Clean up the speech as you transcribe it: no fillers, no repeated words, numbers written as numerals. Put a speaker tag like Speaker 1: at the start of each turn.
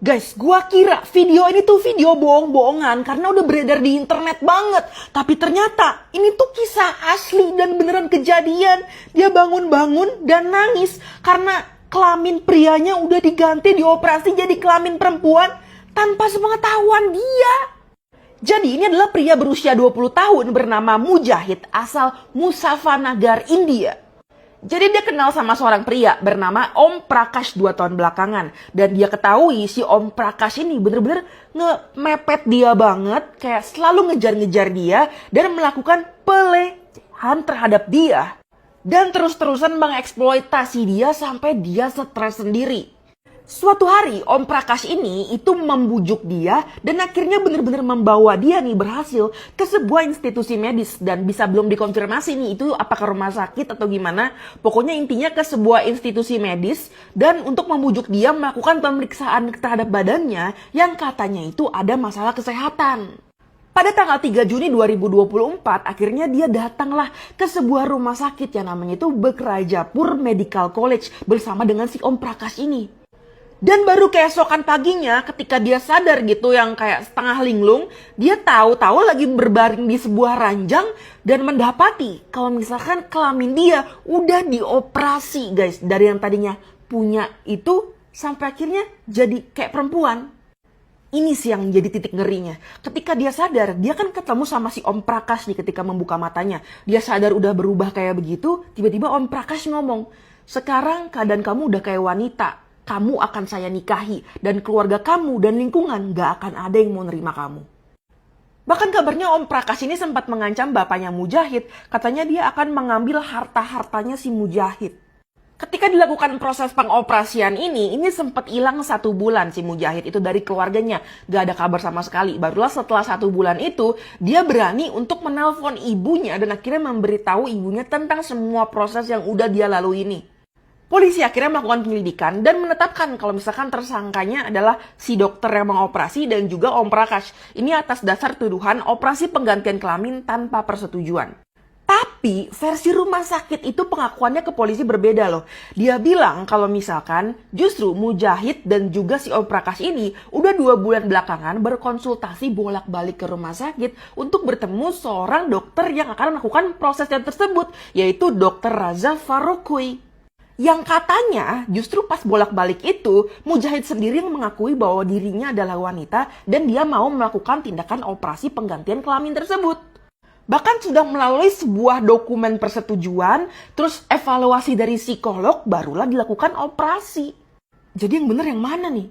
Speaker 1: Guys, gua kira video ini tuh video bohong-bohongan karena udah beredar di internet banget. Tapi ternyata ini tuh kisah asli dan beneran kejadian. Dia bangun-bangun dan nangis karena kelamin prianya udah diganti dioperasi jadi kelamin perempuan tanpa sepengetahuan dia. Jadi ini adalah pria berusia 20 tahun bernama Mujahid asal Muzaffarnagar, India. Jadi dia kenal sama seorang pria bernama Om Prakash 2 tahun belakangan. Dan dia ketahui si Om Prakash ini bener-bener nge-mepet dia banget. Kayak selalu ngejar-ngejar dia dan melakukan pelecehan terhadap dia. Dan terus-terusan mengeksploitasi dia sampai dia stres sendiri. Suatu hari Om Prakash ini itu membujuk dia dan akhirnya benar-benar membawa dia nih berhasil ke sebuah institusi medis dan bisa belum dikonfirmasi nih itu apakah rumah sakit atau gimana. Pokoknya intinya ke sebuah institusi medis dan untuk membujuk dia melakukan pemeriksaan terhadap badannya yang katanya itu ada masalah kesehatan. Pada tanggal 3 Juni 2024 akhirnya dia datanglah ke sebuah rumah sakit yang namanya itu Bekrajapur Medical College bersama dengan si Om Prakash ini. Dan baru keesokan paginya ketika dia sadar gitu yang kayak setengah linglung, dia tahu-tahu lagi berbaring di sebuah ranjang dan mendapati kalau misalkan kelamin dia udah dioperasi guys. Dari yang tadinya punya itu sampai akhirnya jadi kayak perempuan. Ini sih yang jadi titik ngerinya. Ketika dia sadar, dia kan ketemu sama si Om Prakash nih ketika membuka matanya. Dia sadar udah berubah kayak begitu, tiba-tiba Om Prakash ngomong, "Sekarang keadaan kamu udah kayak wanita. Kamu akan saya nikahi dan keluarga kamu dan lingkungan gak akan ada yang mau nerima kamu." Bahkan kabarnya Om Prakash ini sempat mengancam bapaknya Mujahid. Katanya dia akan mengambil harta-hartanya si Mujahid. Ketika dilakukan proses pengoperasian ini sempat hilang 1 bulan si Mujahid itu dari keluarganya. Gak ada kabar sama sekali. Barulah setelah 1 bulan itu dia berani untuk menelpon ibunya dan akhirnya memberitahu ibunya tentang semua proses yang udah dia lalui ini. Polisi akhirnya melakukan penyelidikan dan menetapkan kalau misalkan tersangkanya adalah si dokter yang mengoperasi dan juga Om Prakash. Ini atas dasar tuduhan operasi penggantian kelamin tanpa persetujuan. Tapi versi rumah sakit itu pengakuannya ke polisi berbeda loh. Dia bilang kalau misalkan justru Mujahid dan juga si Om Prakash ini udah 2 bulan belakangan berkonsultasi bolak-balik ke rumah sakit untuk bertemu seorang dokter yang akan melakukan proses yang tersebut, yaitu Dr. Raza Faroukui. Yang katanya justru pas bolak-balik itu Mujahid sendiri yang mengakui bahwa dirinya adalah wanita dan dia mau melakukan tindakan operasi penggantian kelamin tersebut. Bahkan sudah melalui sebuah dokumen persetujuan, terus evaluasi dari psikolog barulah dilakukan operasi. Jadi yang benar yang mana nih?